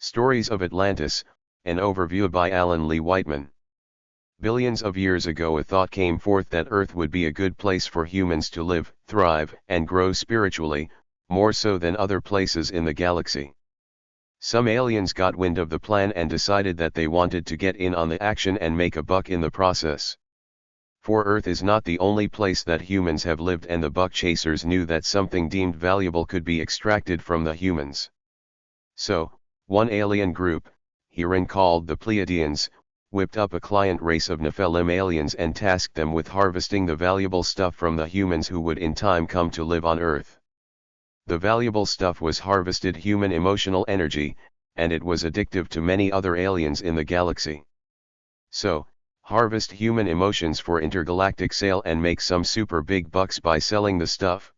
Stories of Atlantis, an overview by Alan Lee Whiteman. Billions of years ago a thought came forth that Earth would be a good place for humans to live, thrive, and grow spiritually, more so than other places in the galaxy. Some aliens got wind of the plan and decided that they wanted to get in on the action and make a buck in the process. For Earth is not the only place that humans have lived, and the buck chasers knew that something deemed valuable could be extracted from the humans. So, one alien group, herein called the Pleiadians, whipped up a client race of Nephilim aliens and tasked them with harvesting the valuable stuff from the humans who would in time come to live on Earth. The valuable stuff was harvested human emotional energy, and it was addictive to many other aliens in the galaxy. So, harvest human emotions for intergalactic sale and make some super big bucks by selling the stuff.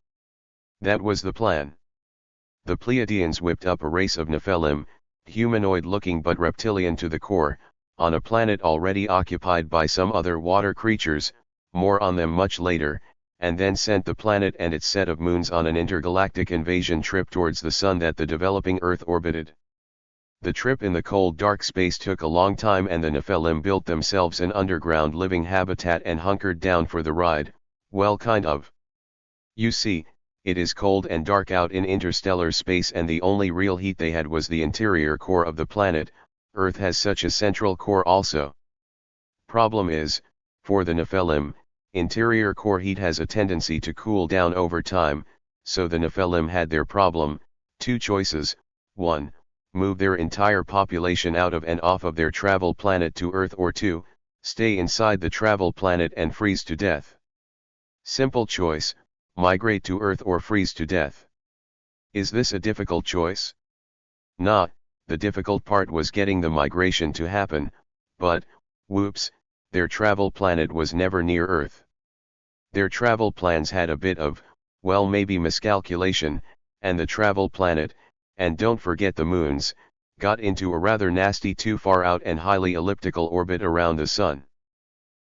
That was the plan. The Pleiadians whipped up a race of Nephilim, humanoid-looking but reptilian to the core, on a planet already occupied by some other water creatures, more on them much later, and then sent the planet and its set of moons on an intergalactic invasion trip towards the sun that the developing Earth orbited. The trip in the cold dark space took a long time, and the Nephilim built themselves an underground living habitat and hunkered down for the ride, well, kind of. You see, it is cold and dark out in interstellar space, and the only real heat they had was the interior core of the planet. Earth has such a central core also. Problem is, for the Nephilim, interior core heat has a tendency to cool down over time, so the Nephilim had their problem: two choices. 1. Move their entire population out of and off of their travel planet to Earth, or 2. Stay inside the travel planet and freeze to death. Simple choice: migrate to Earth or freeze to death. Is this a difficult choice? Nah, the difficult part was getting the migration to happen, but, whoops, their travel planet was never near Earth. Their travel plans had a bit of, well, maybe miscalculation, and the travel planet, and don't forget the moons, got into a rather nasty too far out and highly elliptical orbit around the sun.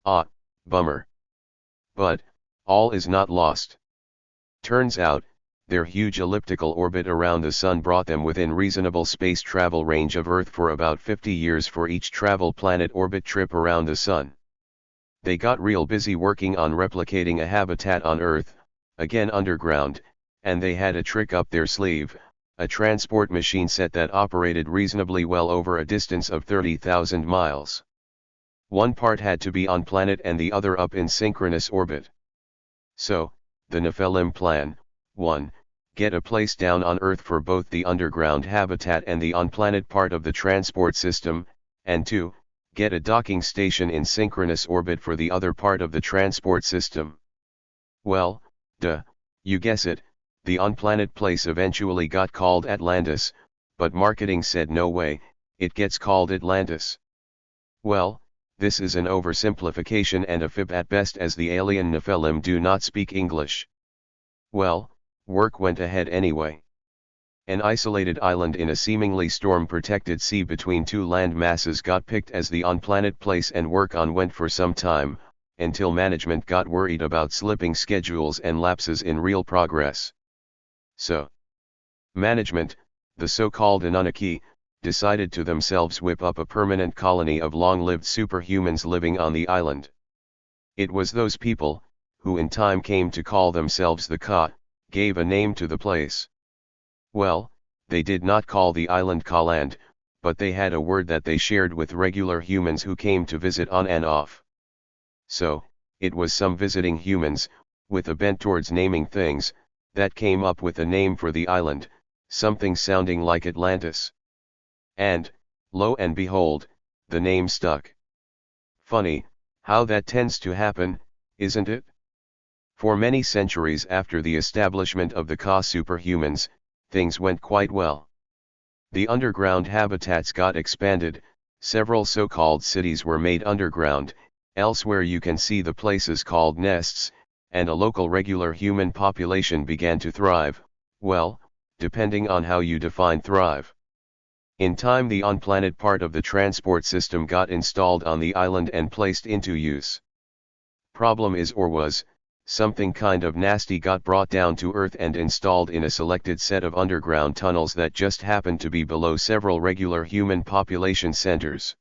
Ah, bummer. But, all is not lost. Turns out, their huge elliptical orbit around the sun brought them within reasonable space travel range of Earth for about 50 years for each travel planet orbit trip around the sun. They got real busy working on replicating a habitat on Earth, again underground, and they had a trick up their sleeve: a transport machine set that operated reasonably well over a distance of 30,000 miles. One part had to be on planet and the other up in synchronous orbit. So, the Nephilim plan: 1. Get a place down on Earth for both the underground habitat and the on-planet part of the transport system, and 2. Get a docking station in synchronous orbit for the other part of the transport system. Well, duh, you guess it, the on-planet place eventually got called Atlantis, but marketing said no way, it gets called Atlantis. Well, this is an oversimplification and a fib at best, as the alien Nephilim do not speak English. Well, work went ahead anyway. An isolated island in a seemingly storm-protected sea between two land masses got picked as the on-planet place, and work on went for some time, until management got worried about slipping schedules and lapses in real progress. So, management, the so-called Anunnaki, decided to themselves whip up a permanent colony of long-lived superhumans living on the island. It was those people, who in time came to call themselves the Ka, gave a name to the place. Well, they did not call the island Kaland, but they had a word that they shared with regular humans who came to visit on and off. So, it was some visiting humans, with a bent towards naming things, that came up with a name for the island, something sounding like Atlantis. And, lo and behold, the name stuck. Funny, how that tends to happen, isn't it? For many centuries after the establishment of the Ka superhumans, things went quite well. The underground habitats got expanded, several so-called cities were made underground, elsewhere you can see the places called nests, and a local regular human population began to thrive, well, depending on how you define thrive. In time the on-planet part of the transport system got installed on the island and placed into use. Problem is, or was, something kind of nasty got brought down to Earth and installed in a selected set of underground tunnels that just happened to be below several regular human population centers.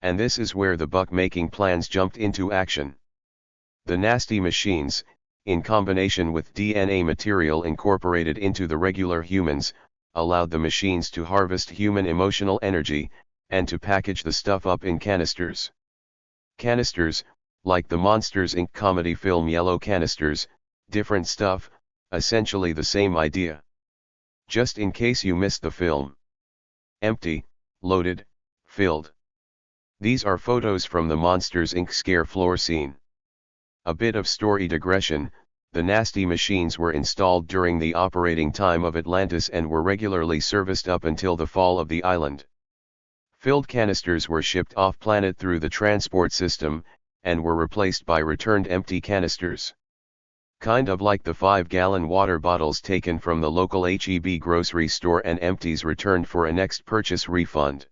And this is where the buck-making plans jumped into action. The nasty machines, in combination with DNA material incorporated into the regular humans, allowed the machines to harvest human emotional energy, and to package the stuff up in canisters. Canisters, like the Monsters Inc. comedy film Yellow Canisters, different stuff, essentially the same idea. Just in case you missed the film. Empty, loaded, filled. These are photos from the Monsters Inc. scare floor scene. A bit of story digression, the nasty machines were installed during the operating time of Atlantis and were regularly serviced up until the fall of the island. Filled canisters were shipped off-planet through the transport system, and were replaced by returned empty canisters. Kind of like the 5-gallon water bottles taken from the local H-E-B grocery store and empties returned for a next purchase refund.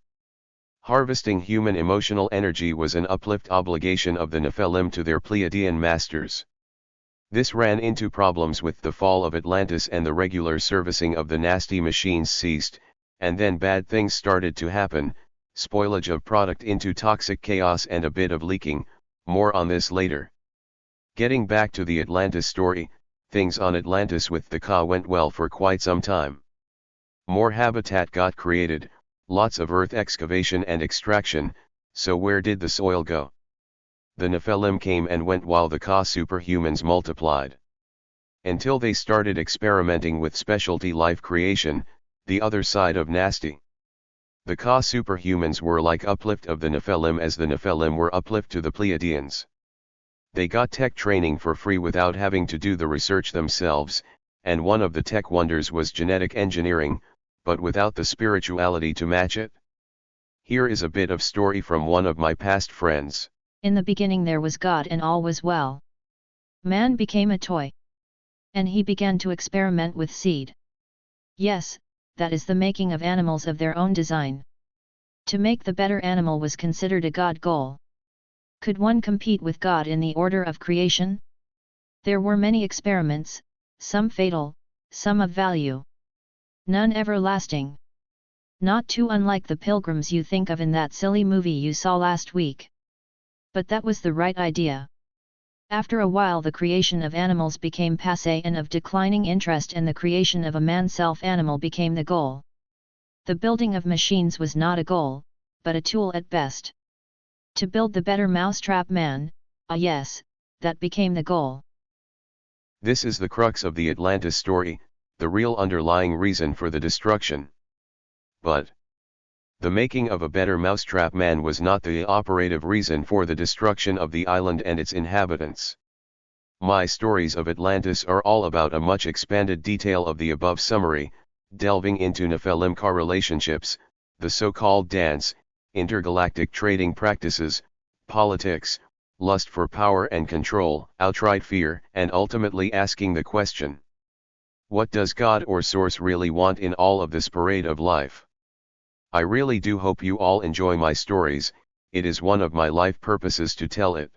Harvesting human emotional energy was an uplift obligation of the Nephilim to their Pleiadian masters. This ran into problems with the fall of Atlantis, and the regular servicing of the nasty machines ceased, and then bad things started to happen, spoilage of product into toxic chaos and a bit of leaking. More on this later. Getting back to the Atlantis story, things on Atlantis with the Ka went well for quite some time. More habitat got created, lots of earth excavation and extraction, so where did the soil go? The Nephilim came and went while the Ka superhumans multiplied. Until they started experimenting with specialty life creation, the other side of nasty. The Ka superhumans were like uplift of the Nephilim, as the Nephilim were uplift to the Pleiadians. They got tech training for free without having to do the research themselves, and one of the tech wonders was genetic engineering, but without the spirituality to match it. Here is a bit of story from one of my past friends. In the beginning there was God and all was well. Man became a toy. And he began to experiment with seed. Yes, that is the making of animals of their own design. To make the better animal was considered a God goal. Could one compete with God in the order of creation? There were many experiments, some fatal, some of value. None everlasting. Not too unlike the pilgrims you think of in that silly movie you saw last week. But that was the right idea. After a while the creation of animals became passé and of declining interest, and the creation of a man-self animal became the goal. The building of machines was not a goal, but a tool at best. To build the better mousetrap man, yes, that became the goal. This is the crux of the Atlantis story, the real underlying reason for the destruction. But the making of a better mousetrap man was not the operative reason for the destruction of the island and its inhabitants. My stories of Atlantis are all about a much expanded detail of the above summary, delving into Nephilim Ka relationships, the so-called dance, intergalactic trading practices, politics, lust for power and control, outright fear, and ultimately asking the question: what does God or Source really want in all of this parade of life? I really do hope you all enjoy my stories. It is one of my life purposes to tell it.